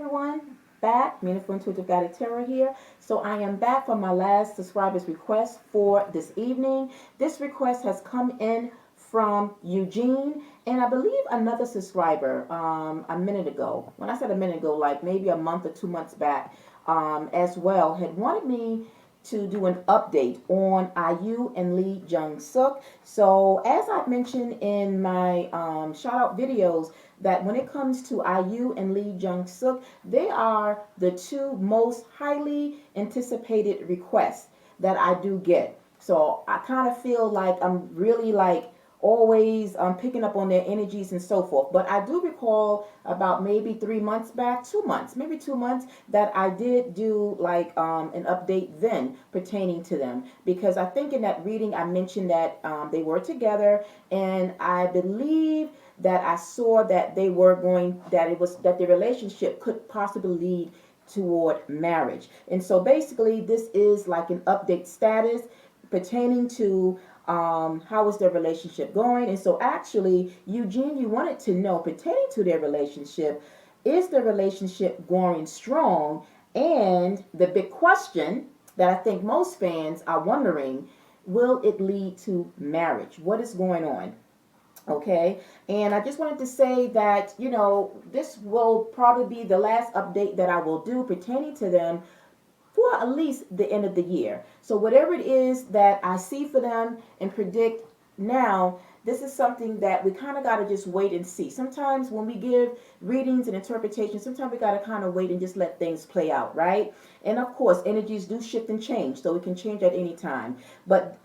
everyone, back. Meaningful Intuitive Guided Tarot here. So I am back for my last subscriber's request for this evening. This request has come in from Eugene and I believe another subscriber a minute ago. When I said a minute ago, like maybe a month or 2 months back as well, had wanted me to do an update on IU and Lee JONG SUK. So as I mentioned in my shout out videos, that when it comes to IU and Lee JONG SUK, they are the two most highly anticipated requests that I do get. So I kind of feel like I'm really like always picking up on their energies and so forth. But I do recall about maybe 3 months back, 2 months, maybe 2 months, that I did do like an update then pertaining to them, because I think in that reading I mentioned that they were together, and I believe that I saw that they were going, that it was that the relationship could possibly lead toward marriage. And so basically this is like an update status pertaining to how is their relationship going. And so actually, Eugene, you wanted to know pertaining to their relationship, is the relationship going strong? And the big question that I think most fans are wondering, will it lead to marriage? What is going on? Okay, and I just wanted to say that, you know, this will probably be the last update that I will do pertaining to them for at least the end of the year. So whatever it is that I see for them and predict now, this is something that we kind of got to just wait and see. Sometimes when we give readings and interpretations, sometimes we got to kind of wait and just let things play out, right? And of course, energies do shift and change, so it can change at any time. But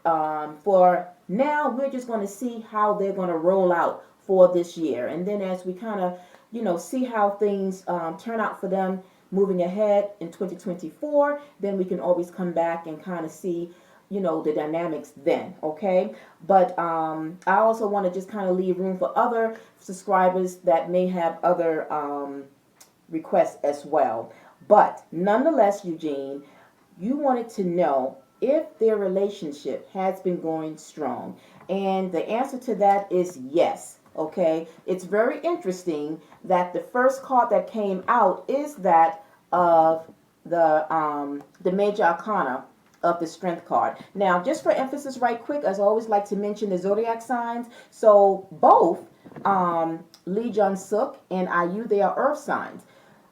for now, we're just going to see how they're going to roll out for this year. And then as we kind of, you know, see how things turn out for them moving ahead in 2024, then we can always come back and kind of see, you know, the dynamics then, okay? But I also want to just kind of leave room for other subscribers that may have other requests as well. But nonetheless, Eugene, you wanted to know if their relationship has been going strong. And the answer to that is yes. Okay, it's very interesting that the first card that came out is that of the major arcana of the strength card. Now, just for emphasis right quick, as I always like to mention the zodiac signs. So both Lee JONG SUK and IU, they are earth signs.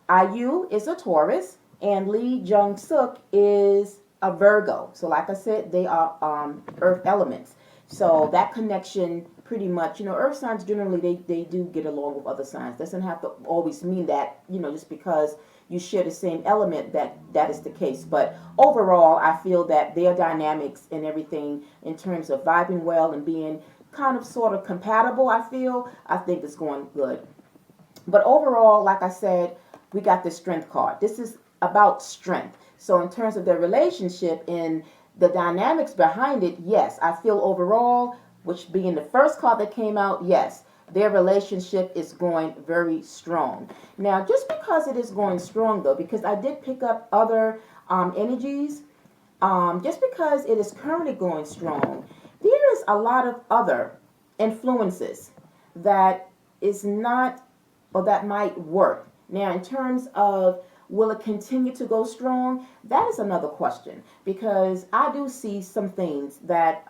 IU is a Taurus and Lee JONG SUK is a Virgo. So like I said, they are earth elements. So that connection pretty much, you know, earth signs generally, they do get along with other signs. Doesn't have to always mean that, you know, just because you share the same element that is the case. But overall, I feel that their dynamics and everything in terms of vibing well and being kind of sort of compatible, I think it's going good. But overall, like I said, we got the strength card. This is about strength. So in terms of their relationship and the dynamics behind it, yes, I feel overall, which being the first card that came out, yes, their relationship is going very strong. Now, just because it is going strong, though, because I did pick up other energies, just because it is currently going strong, there is a lot of other influences that is not, or that might work. Now, in terms of will it continue to go strong? That is another question, because I do see some things that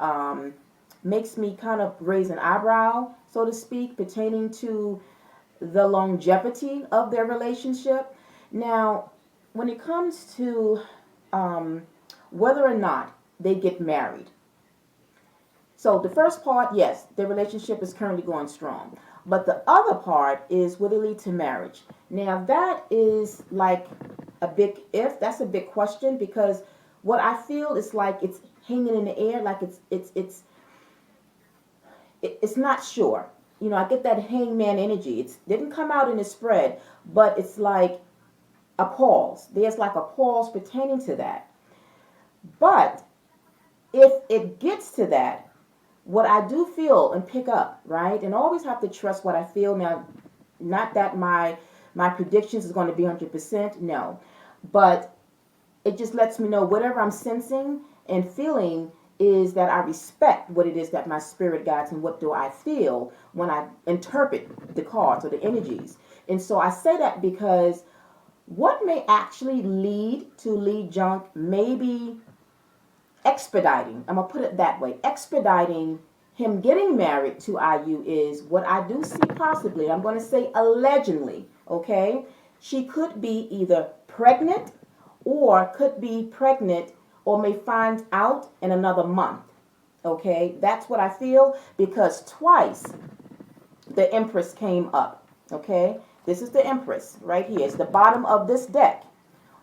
makes me kind of raise an eyebrow, so to speak, pertaining to the longevity of their relationship. Now, when it comes to whether or not they get married. So the first part, yes, their relationship is currently going strong. But the other part is, will it lead to marriage? Now, that is like a big if. That's a big question, because what I feel is like it's hanging in the air, like it's not sure. You know, I get that hangman energy. It didn't come out in the spread, but it's like a pause. There's like a pause pertaining to that. But if it gets to that, what I do feel and pick up, right? And always have to trust what I feel. Now, not that my predictions is going to be 100%, no. But it just lets me know whatever I'm sensing and feeling is that I respect what it is that my spirit guides and what do I feel when I interpret the cards or the energies. And so I say that because what may actually lead to Lee Jung maybe expediting, I'm going to put it that way, expediting him getting married to IU is what I do see possibly. I'm going to say allegedly, okay? She could be either pregnant or could be pregnant or may find out in another month, okay? That's what I feel because twice the Empress came up, okay? This is the Empress right here. It's the bottom of this deck.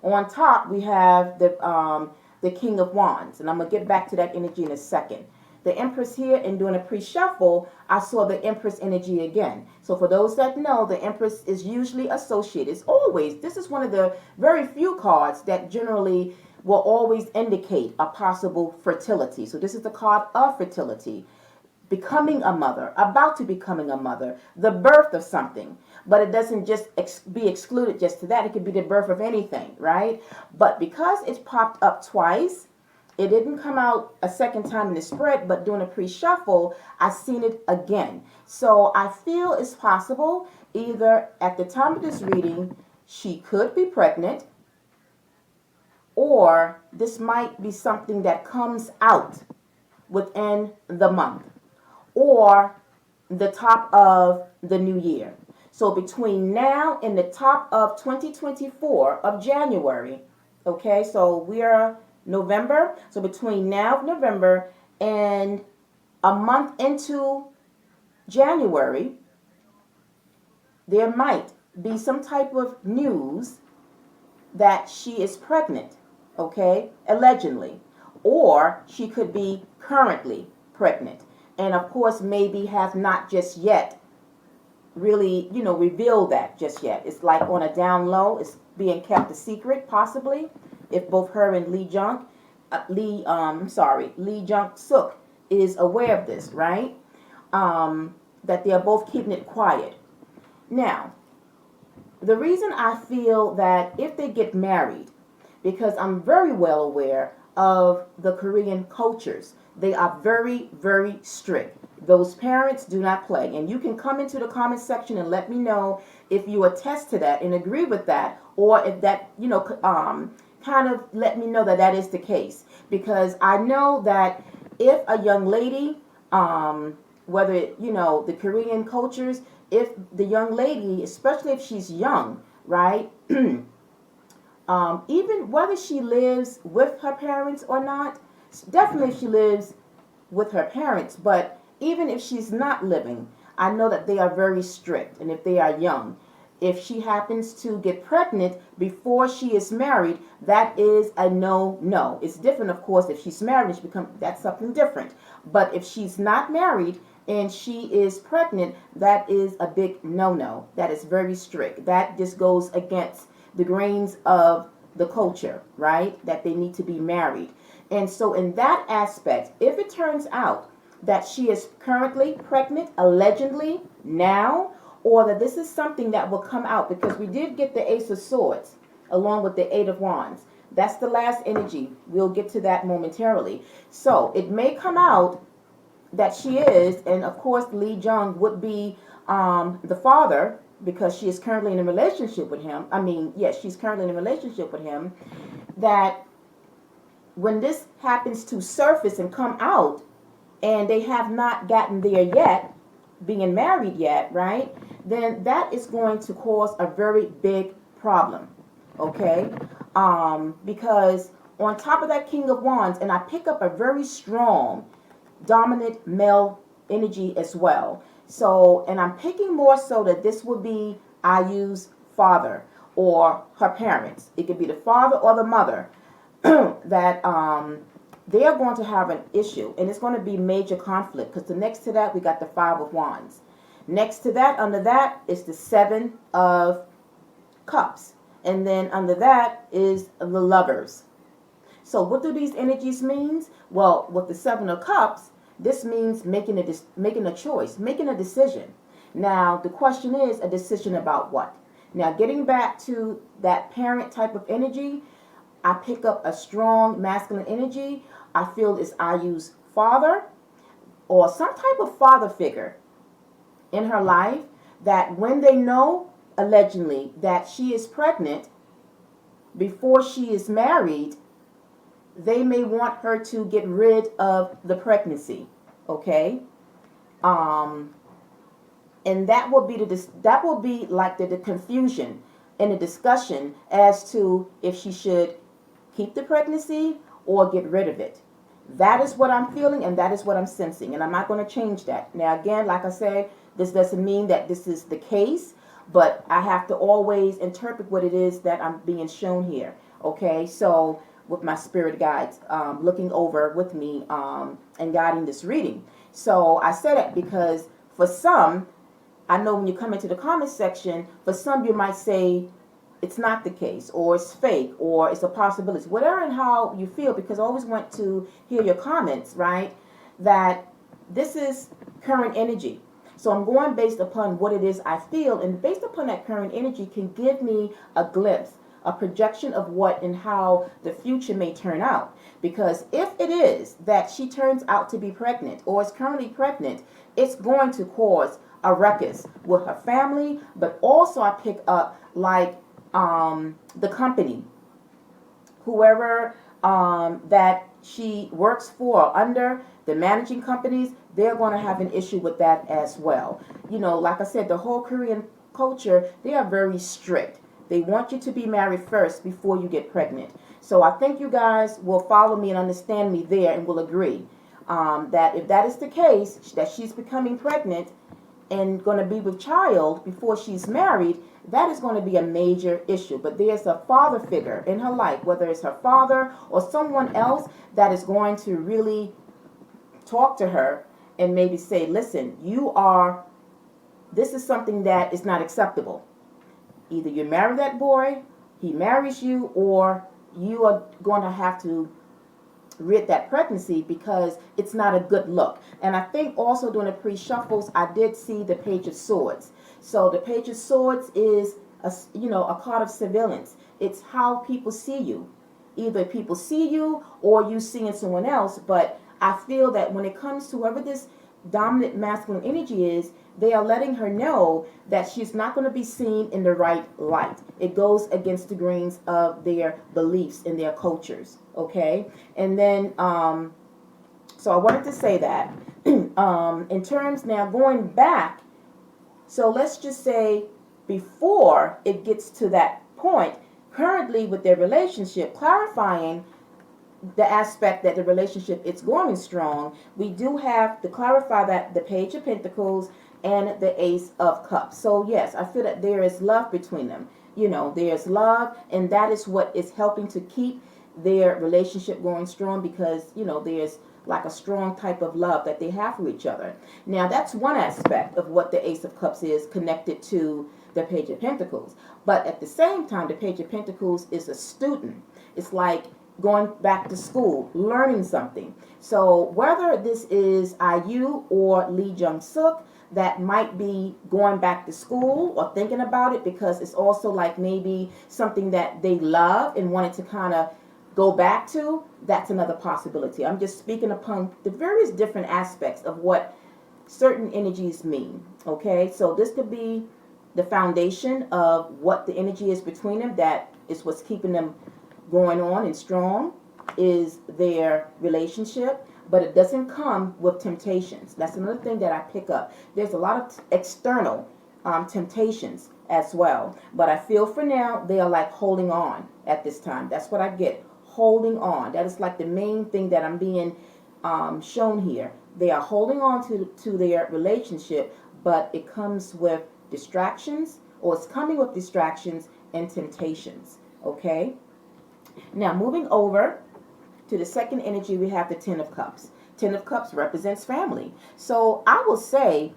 On top, we have the King of Wands, and I'm going to get back to that energy in a second. The Empress here, and doing a pre-shuffle, I saw the Empress energy again. So for those that know, the Empress is usually associated. It's always, this is one of the very few cards that generally will always indicate a possible fertility. So this is the card of fertility. Becoming a mother, about to becoming a mother, the birth of something. But it doesn't just be excluded just to that. It could be the birth of anything, right? But because it's popped up twice, it didn't come out a second time in the spread, but doing a pre-shuffle, I seen it again. So I feel it's possible either at the time of this reading, she could be pregnant, or this might be something that comes out within the month or the top of the new year. So between now and the top of 2024 of January, okay, so we're November, so between now November and a month into January, there might be some type of news that she is pregnant, okay, allegedly, or she could be currently pregnant. And of course, maybe have not just yet really, revealed that just yet. It's like on a down low. It's being kept a secret, possibly, if both her and Lee Jung Suk is aware of this, right? That they are both keeping it quiet. Now, the reason I feel that if they get married, because I'm very well aware of the Korean cultures. They are very, very strict. Those parents do not play. And you can come into the comment section and let me know if you attest to that and agree with that, or if that, kind of let me know that that is the case. Because I know that if a young lady, whether, the Korean cultures, if the young lady, especially if she's young, right, even whether she lives with her parents or not, definitely if she lives with her parents, but even if she's not living, I know that they are very strict. And if they are young, if she happens to get pregnant before she is married, that is a no. It's different, of course, if she's married, that's something different. But if she's not married and she is pregnant, that is a big no. That is very strict. That just goes against the grains of the culture, right? That they need to be married. And so in that aspect, if it turns out that she is currently pregnant, allegedly now, or that this is something that will come out, because we did get the Ace of Swords along with the Eight of Wands. That's the last energy. We'll get to that momentarily. So it may come out that she is, and of course Lee Jung would be the father, because she is currently in a relationship with him. She's currently in a relationship with him. That when this happens to surface and come out, and they have not gotten there yet, being married yet, right? Then that is going to cause a very big problem, okay? Because on top of that King of Wands, and I pick up a very strong, dominant male energy as well. So, and I'm picking more so that this would be IU's father or her parents. It could be the father or the mother that they are going to have an issue, and it's going to be major conflict, because the next to that we got the Five of Wands. Next to that, under that, is the Seven of Cups, and then under that is the Lovers. So what do these energies mean? Well, with the Seven of Cups, this means making a choice, making a decision. Now, the question is, a decision about what? Now, getting back to that parent type of energy, I pick up a strong masculine energy. I feel it's IU's father or some type of father figure in her life, that when they know, allegedly, that she is pregnant, before she is married, they may want her to get rid of the pregnancy, okay? Um, and that will be that will be like the confusion and the discussion as to if she should keep the pregnancy or get rid of it. That is what I'm feeling, and that is what I'm sensing, and I'm not going to change that. Now, again, like I said, this doesn't mean that this is the case, but I have to always interpret what it is that I'm being shown here. Okay, so with my spirit guides looking over with me and guiding this reading. So I said it because for some, I know when you come into the comment section, for some you might say it's not the case, or it's fake, or it's a possibility, whatever and how you feel, because I always want to hear your comments, right? That this is current energy. So I'm going based upon what it is I feel, and based upon that current energy can give me a glimpse, a projection of what and how the future may turn out. Because if it is that she turns out to be pregnant or is currently pregnant, it's going to cause a ruckus with her family, but also I pick up like the company, whoever that she works for under, the managing companies, they're going to have an issue with that as well. You know, like I said, the whole Korean culture, they are very strict. They want you to be married first before you get pregnant. So I think you guys will follow me and understand me there and will agree that if that is the case, that she's becoming pregnant and going to be with child before she's married, that is going to be a major issue. But there's a father figure in her life, whether it's her father or someone else, that is going to really talk to her and maybe say, listen, this is something that is not acceptable. Either you marry that boy, he marries you, or you are going to have to rid that pregnancy because it's not a good look. And I think also during the pre-shuffles, I did see the Page of Swords. So the Page of Swords is a card of surveillance. It's how people see you. Either people see you or you seeing someone else. But I feel that when it comes to whoever this dominant masculine energy is, they are letting her know that she's not going to be seen in the right light. It goes against the grains of their beliefs and their cultures. Okay, and then so I wanted to say that in terms now going back. So let's just say before it gets to that point, currently with their relationship, clarifying the aspect that the relationship is going strong, we do have to clarify that the Page of Pentacles and the Ace of Cups. So yes, I feel that there is love between them. You know, there's love, and that is what is helping to keep their relationship going strong, because there's like a strong type of love that they have for each other. Now that's one aspect of what the Ace of Cups is connected to the Page of Pentacles. But at the same time, the Page of Pentacles is a student. It's like going back to school, learning something. So whether this is IU or Lee Jong Suk that might be going back to school or thinking about it, because it's also like maybe something that they love and wanted to kind of go back to, that's another possibility. I'm just speaking upon the various different aspects of what certain energies mean. Okay, so this could be the foundation of what the energy is between them, that is what's keeping them going on and strong, is their relationship. But it doesn't come with temptations. That's another thing that I pick up. There's a lot of external temptations as well. But I feel for now they are like holding on at this time. That's what I get. Holding on. That is like the main thing that I'm being shown here. They are holding on to their relationship, but it comes with distractions, or it's coming with distractions and temptations. Okay? Now moving over to the second energy, we have the Ten of Cups. Ten of Cups represents family. So I will say,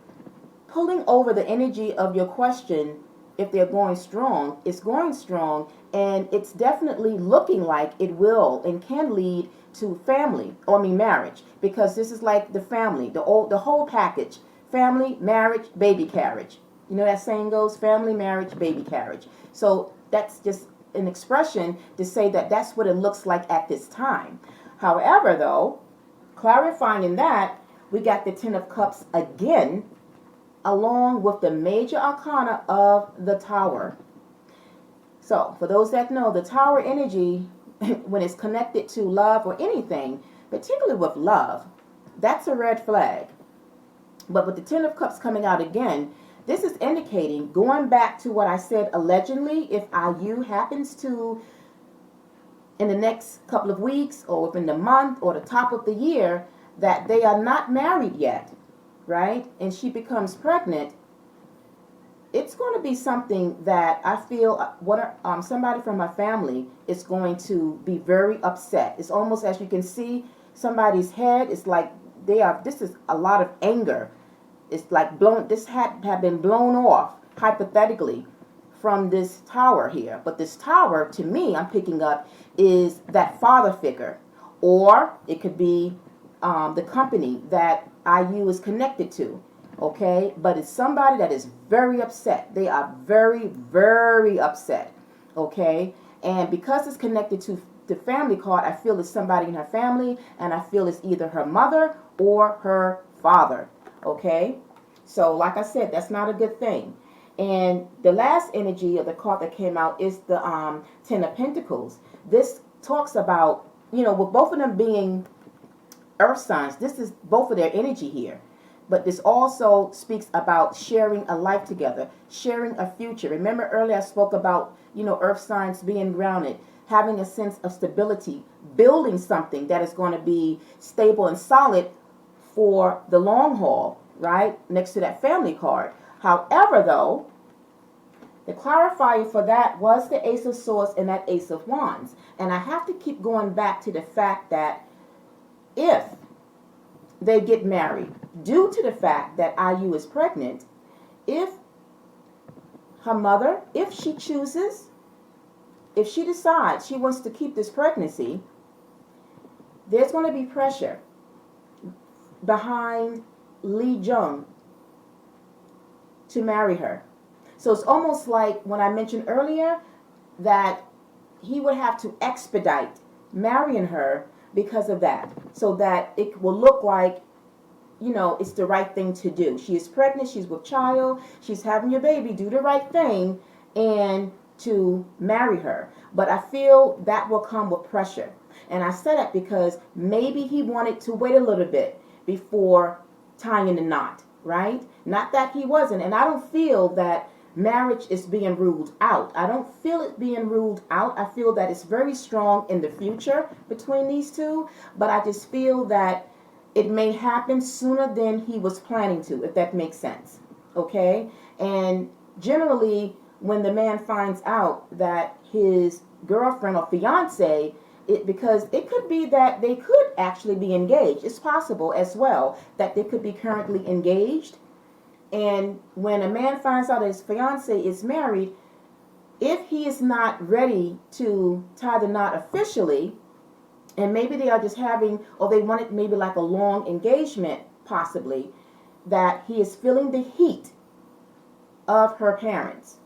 pulling over the energy of your question, if they're going strong, it's going strong, and it's definitely looking like it will and can lead to family, marriage, because this is like the family, the whole package: family, marriage, baby carriage. You know that saying goes, family, marriage, baby carriage. So that's just an expression to say that that's what it looks like at this time. However, though, clarifying in that, we got the Ten of Cups again, along with the major arcana of the Tower. So for those that know, the Tower energy, when it's connected to love or anything, particularly with love, that's a red flag. But with the Ten of Cups coming out again, this is indicating, going back to what I said, allegedly, if IU happens to, in the next couple of weeks or within the month or the top of the year, that they are not married yet, right? And she becomes pregnant, it's going to be something that I feel somebody from my family is going to be very upset. It's almost, as you can see, somebody's head. It's like this is a lot of anger. It's like this had been blown off, hypothetically, from this tower here. But this tower, to me, I'm picking up, is that father figure. Or it could be the company that IU is connected to. Okay, but it's somebody that is very upset. They are very, very upset. Okay, and because it's connected to the family card, I feel it's somebody in her family, and I feel it's either her mother or her father. Okay, so like I said, that's not a good thing. And the last energy of the card that came out is the Ten of Pentacles. This talks about, with both of them being earth signs, this is both of their energy here. But this also speaks about sharing a life together, sharing a future. Remember earlier I spoke about, earth signs being grounded, having a sense of stability, building something that is going to be stable and solid for the long haul, right? Next to that family card. However, though, the clarifier for that was the Ace of Swords and that Ace of Wands. And I have to keep going back to the fact that if they get married, due to the fact that IU is pregnant, if her mother, if she decides she wants to keep this pregnancy, there's going to be pressure behind Lee Jung to marry her. So it's almost like when I mentioned earlier that he would have to expedite marrying her because of that, so that it will look like, it's the right thing to do. She is pregnant, she's with child, she's having your baby, do the right thing and to marry her. But I feel that will come with pressure. And I said that because maybe he wanted to wait a little bit before tying the knot, right? Not that he wasn't. And I don't feel that marriage is being ruled out. I don't feel it being ruled out. I feel that it's very strong in the future between these two. But I just feel that it may happen sooner than he was planning to, if that makes sense. Okay? And generally, when the man finds out that his girlfriend or fiance, because it could be that they could actually be engaged. It's possible as well that they could be currently engaged. And when a man finds out that his fiance is married, if he is not ready to tie the knot officially, and maybe they are just having, or they wanted maybe like a long engagement, possibly, that he is feeling the heat of her parents.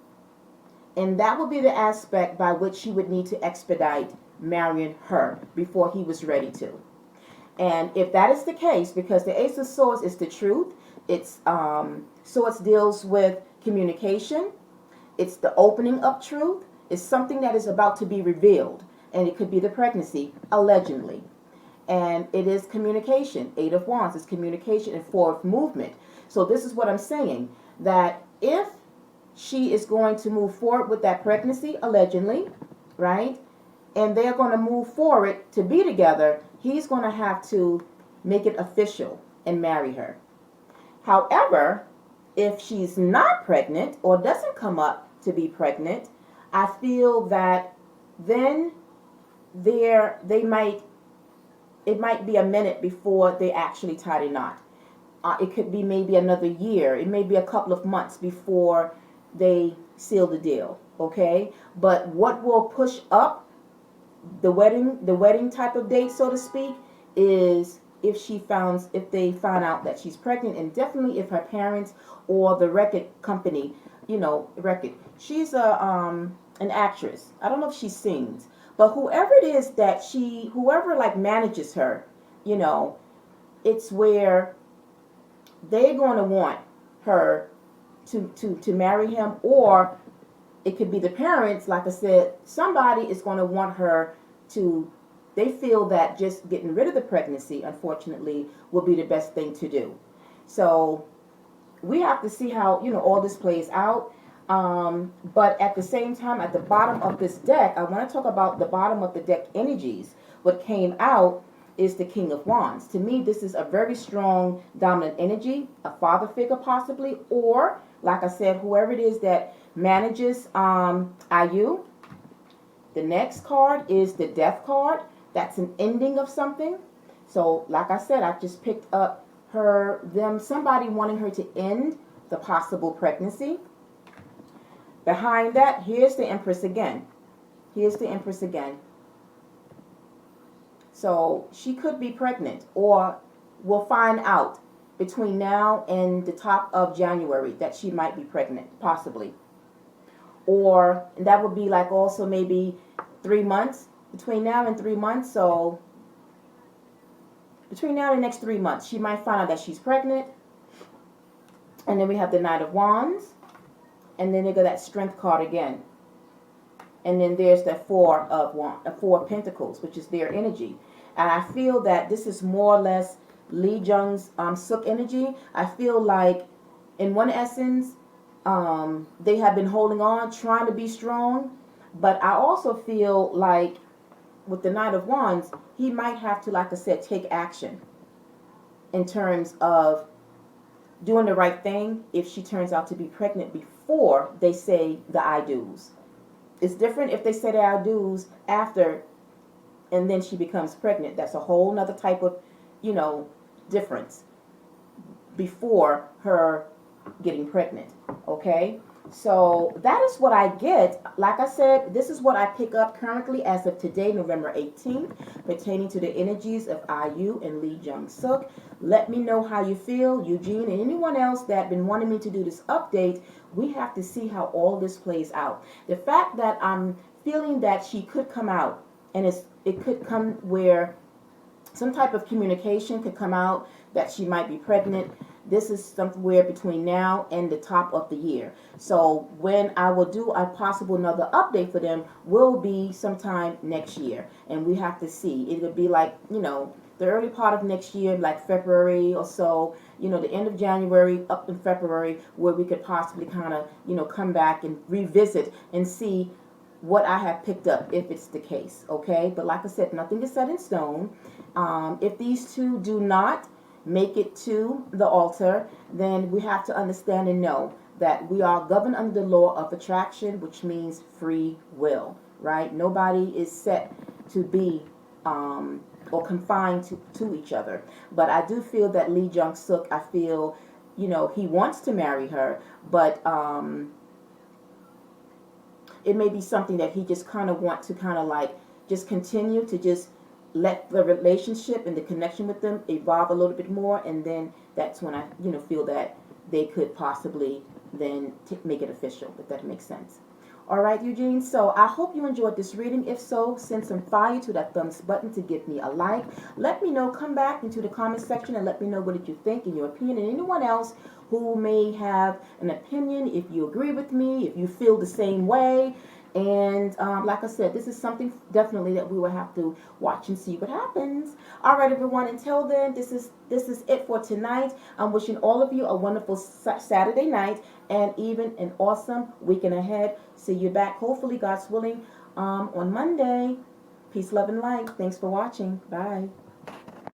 And that would be the aspect by which he would need to expedite marrying her before he was ready to. And if that is the case, because the Ace of Swords is the truth, it's Swords deals with communication, it's the opening up truth, it's something that is about to be revealed. And it could be the pregnancy, allegedly. And it is communication. Eight of Wands is communication and forward movement. So this is what I'm saying, that if she is going to move forward with that pregnancy, allegedly, right, and they're going to move forward to be together, he's going to have to make it official and marry her. However, if she's not pregnant or doesn't come up to be pregnant, I feel that then it might be a minute before they actually tie the knot. It could be maybe another year. It may be a couple of months before they seal the deal. Okay, but what will push up the wedding type of date, so to speak, is if they found out that she's pregnant, and definitely if her parents or the record company, she's an actress. I don't know if she sings. But whoever it is that whoever like manages her, it's where they're going to want her to marry him, or it could be the parents, like I said, somebody is going to want her to, they feel that just getting rid of the pregnancy, unfortunately, will be the best thing to do. So we have to see how, all this plays out. But at the same time, at the bottom of this deck, I want to talk about the bottom of the deck energies. What came out is the King of Wands. To me, this is a very strong dominant energy, a father figure possibly, or like I said, whoever it is that manages IU. The next card is the Death card. That's an ending of something. So like I said, I just picked up somebody wanting her to end the possible pregnancy. Behind that, here's the Empress again. Here's the Empress again. So she could be pregnant, or we'll find out between now and the top of January that she might be pregnant, possibly. Or that would be like also maybe 3 months, between now and 3 months. So between now and the next 3 months, she might find out that she's pregnant. And then we have the Knight of Wands. And then they got that Strength card again. And then there's the Four of Pentacles, which is their energy. And I feel that this is more or less JONG SUK energy. I feel like, in one essence, they have been holding on, trying to be strong. But I also feel like with the Knight of Wands, he might have to, like I said, take action in terms of doing the right thing if she turns out to be pregnant before they say the I do's. It's different if they say the I do's after and then she becomes pregnant. That's a whole nother type of, difference before her getting pregnant. Okay? So that is what I get. Like I said, this is what I pick up currently as of today, November 18th, pertaining to the energies of IU and JONG SUK. Let me know how you feel, Eugene, and anyone else that been wanting me to do this update. We have to see how all this plays out. The fact that I'm feeling that she could come out, and it could come where some type of communication could come out that she might be pregnant. This is somewhere between now and the top of the year. So when I will do a possible another update for them will be sometime next year. And we have to see. It would be like, the early part of next year, like February or so, the end of January up in February, where we could possibly kind of, come back and revisit and see what I have picked up, if it's the case. Okay? But like I said, nothing is set in stone. If these two do not make it to the altar, then we have to understand and know that we are governed under the law of attraction, which means free will, right? Nobody is set to be or confined to each other. But I do feel that JONG SUK, I feel, he wants to marry her, but it may be something that he just kind of want to kind of like just continue to just let the relationship and the connection with them evolve a little bit more, and then that's when I, feel that they could possibly then make it official, if that makes sense. All right, Eugene, so I hope you enjoyed this reading. If so, send some fire to that thumbs button to give me a like. Let me know, come back into the comment section and let me know what did you think in your opinion, and anyone else who may have an opinion, if you agree with me, if you feel the same way. And like I said, this is something definitely that we will have to watch and see what happens. All right, everyone. Until then, this is it for tonight. I'm wishing all of you a wonderful Saturday night and even an awesome weekend ahead. See you back, hopefully, God's willing, on Monday. Peace, love, and light. Thanks for watching. Bye.